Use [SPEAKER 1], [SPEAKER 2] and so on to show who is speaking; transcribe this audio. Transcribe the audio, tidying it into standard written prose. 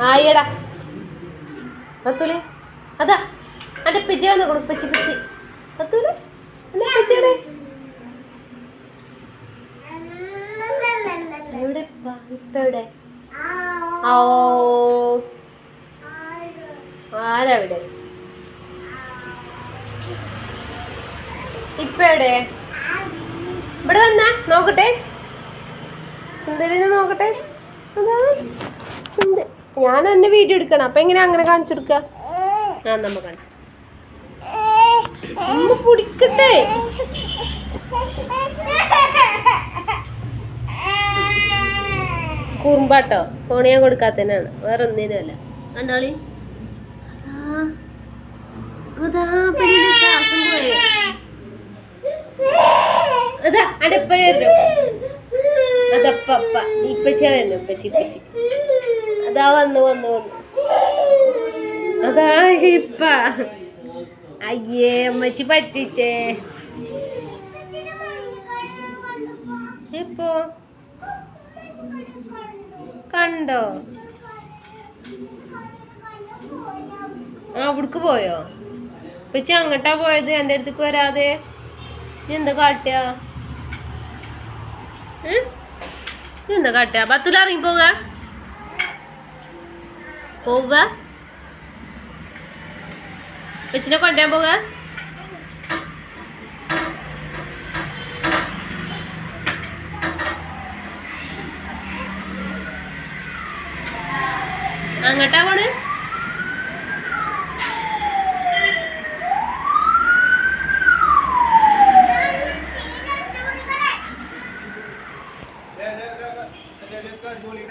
[SPEAKER 1] ആയിടാ പത്തൂലേ അതാ എൻ്റെ പിച്ചി വന്ന് കൊടു പിച്ചി പിച്ചി പത്തൂലേ എൻ്റെ പിച്ചിയുടെ എവിടെ ഇപ്പം എവിടെ ഓ ആരവിടെ ഇപ്പം എവിടെ ഇവിടെ വന്നാ നോക്കട്ടെ സുന്ദരിനെ നോക്കട്ടെ ഞാൻ എന്നെ വീഡിയോ എടുക്കണം അപ്പൊ എങ്ങനെ അങ്ങനെ കാണിച്ചു കൊടുക്ക ആ നമ്മ കാണിച്ചു പിടിക്കട്ടെ കുറുമ്പാട്ടോ ഫോണ് ഞാൻ കൊടുക്കാത്തനാണ് വേറെ ഒന്നിനും അല്ല കണ്ടോളി അതാ അതാ അടപ്പ വരും അതപ്പ ഇപ്പച്ച വരുന്നു ഇപ്പച്ചി അതാ വന്നു അതാ ഇപ്പ അയ്യേ അമ്മച്ചി പറ്റിച്ചേ എപ്പോ കണ്ടോ അവിടക്ക് പോയോ ഇപ്പച്ചി അങ്ങട്ടാ പോയത് എൻ്റെ അടുത്തേക്ക് വരാതെ എന്താ കാട്ടുക എന്താ കാട്ടുക ബത്തുല ഇറങ്ങി പോവുക വെച്ചിനെ കൊണ്ടുവരാൻ പോവുക അങ്ങട്ടാ പോണ്
[SPEAKER 2] ജോലി